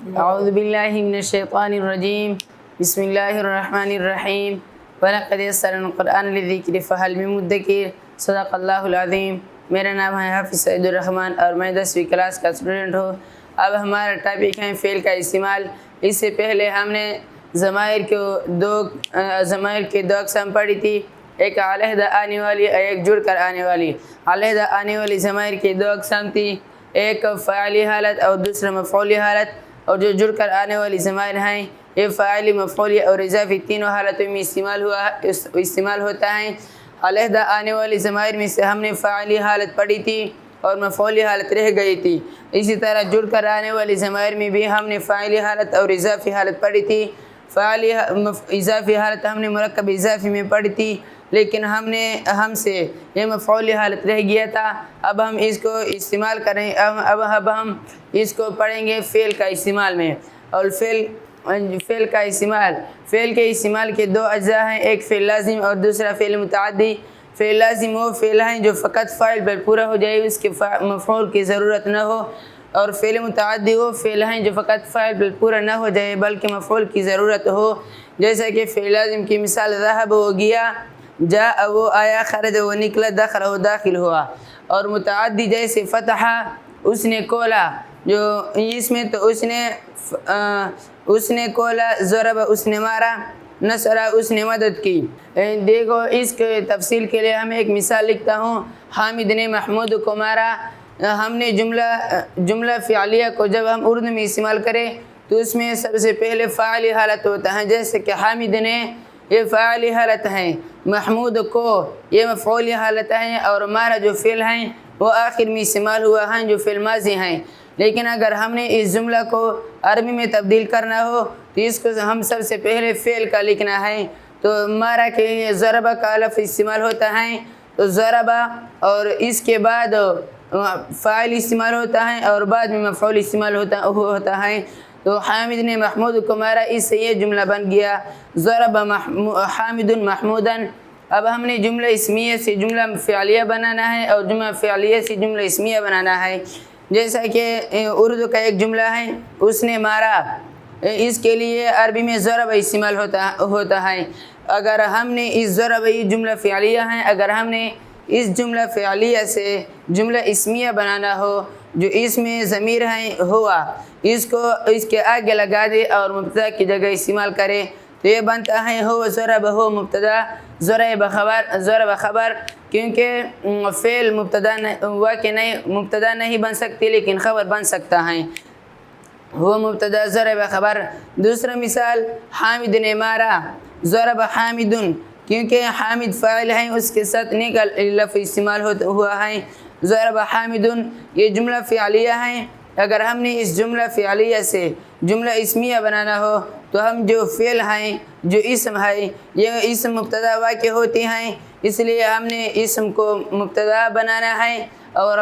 اعوذ باللہ من الشیطان الرجیم بسم اللہ الرحمن الرحیم وَلَقَدْ يَسَّرْنَا الْقُرْآنَ لِلذِّكْرِ فَهَلْ مِن مُدَّكِرٍ صدق اللہ العظیم۔ میرا نام ہے حافظ سعید الرحمن اور میں 10ویں کلاس کا اسٹوڈنٹ ہوں۔ اب ہمارا ٹاپک ہے فعل کا استعمال۔ اس سے پہلے ہم نے ضمائر کے دو اقسام پڑھی تھی، ایک علیحدہ آنے والی اور ایک جڑ کر آنے والی۔ علیحدہ آنے والی ضمائر کی دو اقسام تھی، ایک فاعلی حالت اور دوسرا مفعولی حالت، اور جو جڑ کر آنے والی ضمائر ہیں یہ فاعلی، مفعولی اور اضافی تینوں حالتوں میں استعمال ہوتا ہے۔ علیحدہ آنے والی ضمائر میں سے ہم نے فاعلی حالت پڑھی تھی اور مفعولی حالت رہ گئی تھی۔ اسی طرح جڑ کر آنے والی ضمائر میں بھی ہم نے فاعلی حالت اور اضافی حالت پڑھی تھی۔ اضافی حالت ہم نے مرکب اضافی میں پڑھی تھی، لیکن ہم سے یہ مفعولی حالت رہ گیا تھا۔ اب ہم اس کو استعمال کریں، اب ہم اس کو پڑھیں گے فعل کا استعمال میں۔ اور فعل کا استعمال، فعل کے استعمال کے دو اجزاء ہیں، ایک فعل لازم اور دوسرا فعل متعدی۔ فعل لازم وہ فعل ہیں جو فقط فاعل پر پورا ہو جائے، اس کے مفعول کی ضرورت نہ ہو، اور فعل متعدی وہ فعل ہیں جو فقط فاعل پر پورا نہ ہو جائے بلکہ مفعول کی ضرورت ہو۔ جیسا کہ فعل لازم کی مثال ذهب وہ گیا، جاء وہ آیا، خرج وہ نکلا، دخل وہ داخل ہوا۔ اور متعدی جیسے فتح اس نے کھولا، جو اس میں تو اس نے کھولا، ضرب اس نے مارا، نصر اس نے مدد کی۔ دیکھو اس کے تفصیل کے لیے ہم ایک مثال لکھتا ہوں۔ حامد نے محمود کو مارا۔ ہم نے جملہ فعلیہ کو جب ہم اردو میں استعمال کریں تو اس میں سب سے پہلے فاعلی حالت ہوتا ہے، جیسے کہ حامد نے، یہ فاعلی حالت ہے، محمود کو یہ مفعولی حالت ہے، اور مارا جو فعل ہیں وہ آخر میں استعمال ہوا ہیں جو فعل ماضی ہیں۔ لیکن اگر ہم نے اس جملہ کو عربی میں تبدیل کرنا ہو تو اس کو ہم سب سے پہلے فعل کا لکھنا ہے۔ تو مارا کے لیے ضربہ کا لفظ استعمال ہوتا ہے، تو ضربہ، اور اس کے بعد فاعل استعمال ہوتا ہے اور بعد میں مفعول استعمال ہوتا ہے۔ تو حامد نے محمود کو مارا، اس سے یہ جملہ بن گیا ضرب حامد محمودا۔ اب ہم نے جملہ اسمیہ سے جملہ فعلیہ بنانا ہے اور جملہ فعلیہ سے جملہ اسمیہ بنانا ہے۔ جیسا کہ اردو کا ایک جملہ ہے، اس نے مارا، اس کے لیے عربی میں ضرب استعمال ہوتا ہے۔ اگر ہم نے اس ضرب، یہ جملہ فعلیہ ہے، اگر ہم نے اس جملہ فعلیہ سے جملہ اسمیہ بنانا ہو جو اس میں ضمیر ہے ہوا، اس کو اس کے آگے لگا دے اور مبتدا کی جگہ استعمال کرے تو یہ بنتا ہے ہو ضرب، ہو مبتدا، ضرب خبر، کیونکہ فعل مبتدا نہیں بن سکتی لیکن خبر بن سکتا ہے، وہ مبتدا ضرب خبر۔ دوسرا مثال، حامد نے مارا، ضرب حامد، کیونکہ حامد فاعل ہیں اس کے ساتھ نے کا لفظ استعمال ہوا ہے، ضرب حامد، یہ جملہ فعلیہ ہیں۔ اگر ہم نے اس جملہ فعلیہ سے جملہ اسمیہ بنانا ہو تو ہم جو فعل ہیں، جو اسم ہے، یہ اسم مبتدا واقع ہوتی ہیں، اس لیے ہم نے اسم کو مبتدا بنانا ہے اور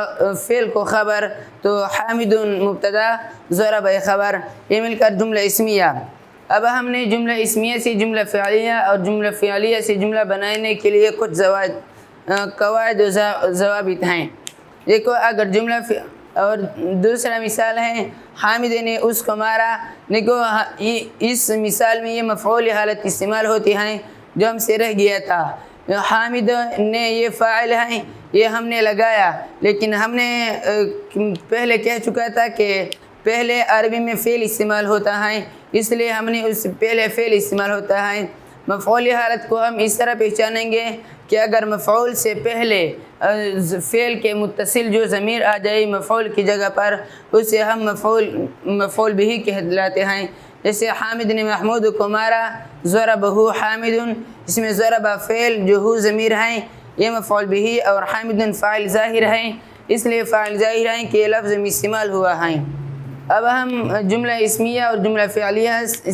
فعل کو خبر، تو حامد مبتدا، ضرب خبر، یہ مل کر جملہ اسمیہ۔ اب ہم نے جملہ اسمیہ سے جملہ فعلیہ اور جملہ فعلیہ سے جملہ بنانے کے لیے کچھ قواعد و ضوابط ہیں۔ دیکھو، اگر جملہ اور دوسرا مثال ہے حامد نے اس کو مارا، دیکھو اس مثال میں یہ مفعولی حالت استعمال ہوتی ہیں جو ہم سے رہ گیا تھا۔ حامد نے یہ فاعل ہیں، یہ ہم نے لگایا، لیکن ہم نے پہلے کہہ چکا تھا کہ پہلے عربی میں فعل استعمال ہوتا ہے، اس لیے ہم نے اس سے پہلے فعل استعمال ہوتا ہے۔ مفعولی حالت کو ہم اس طرح پہچانیں گے کہ اگر مفعول سے پہلے فعل کے متصل جو ضمیر آ جائے مفعول کی جگہ پر، اسے ہم مفعول بھی کہلاتے ہیں۔ جیسے حامد نے محمود کو مارا، ضربہ حامد، اس میں ضرب فعل جو ہو ضمیر ہیں، یہ مفعول بھی، اور حامد فاعل ظاہر ہیں، اس لیے فاعل ظاہر ہیں کہ یہ لفظ میں استعمال ہوا ہے۔ اب ہم جملہ اسمیہ اور جملہ فعلیہ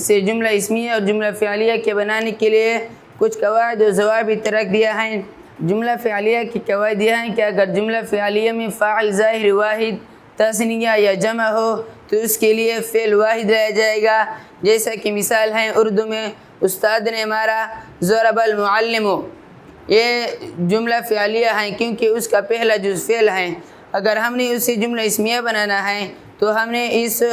سے جملہ اسمیہ اور جملہ فعلیہ کے بنانے کے لیے کچھ قواعد و ضوابط رکھ دیا ہے۔ جملہ فعلیہ کی قواعد یہ ہیں کہ اگر جملہ فعلیہ میں فاعل ظاہر واحد، تثنیہ یا جمع ہو تو اس کے لیے فعل واحد رہ جائے گا۔ جیسا کہ مثال ہے اردو میں، استاد نے مارا، ضرب المعلم، یہ جملہ فعلیہ ہیں کیونکہ اس کا پہلا جز فعل ہے۔ اگر ہم نے اسے جملہ اسمیہ بنانا ہے تو ہم نے اس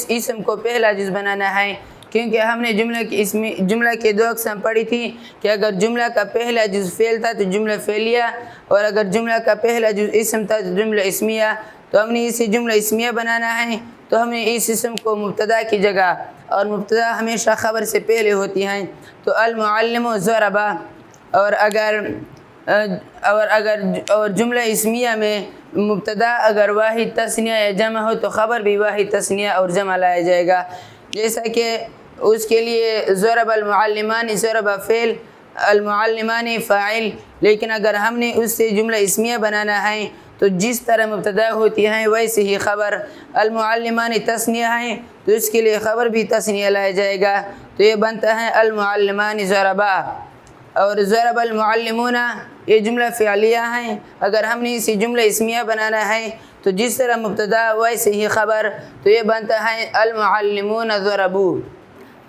اسم کو پہلا جز بنانا ہے، کیونکہ ہم نے جملہ کے دو اقسام پڑھی تھی کہ اگر جملہ کا پہلا جز فعل تھا تو جملہ فعلیہ، اور اگر جملہ کا پہلا جز اسم تھا تو جملہ اسمیہ۔ تو ہم نے اسے جملہ اسمیہ بنانا ہے، تو ہم نے اس اسم کو مبتدا کی جگہ، اور مبتدا ہمیشہ خبر سے پہلے ہوتی ہیں، تو المعلم ضرب، اور جملہ اسمیہ میں مبتدا اگر واحد تثنیہ یا جمع ہو تو خبر بھی واحد تثنیہ اور جمع لایا جائے گا، جیسا کہ اس کے لیے ضرب المعلمان، ضرب فعل، المعلمان فاعل، لیکن اگر ہم نے اس سے جملہ اسمیہ بنانا ہے تو جس طرح مبتدا ہوتی ہیں ویسے ہی خبر، المعلمان تثنیہ ہیں تو اس کے لیے خبر بھی تثنیہ لایا جائے گا، تو یہ بنتا ہے المعلمان ضربا۔ اور ضرب المعلمون یہ جملہ فعلیہ ہیں، اگر ہم نے اسے جملہ اسمیہ بنانا ہے تو جس طرح مبتدا ویسے ہی خبر، تو یہ بنتا ہے المعلمون ضربوا۔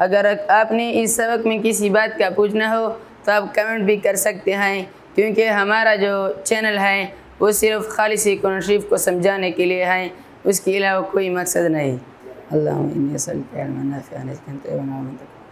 اگر آپ نے اس سبق میں کسی بات کا پوچھنا ہو تو آپ کمنٹ بھی کر سکتے ہیں، کیونکہ ہمارا جو چینل ہے وہ صرف خالص قرآن شریف کو سمجھانے کے لیے ہے، اس کے علاوہ کوئی مقصد نہیں۔ اللہم انی اسألک علما نافعا رزقا طیبا وعملا متقبلا۔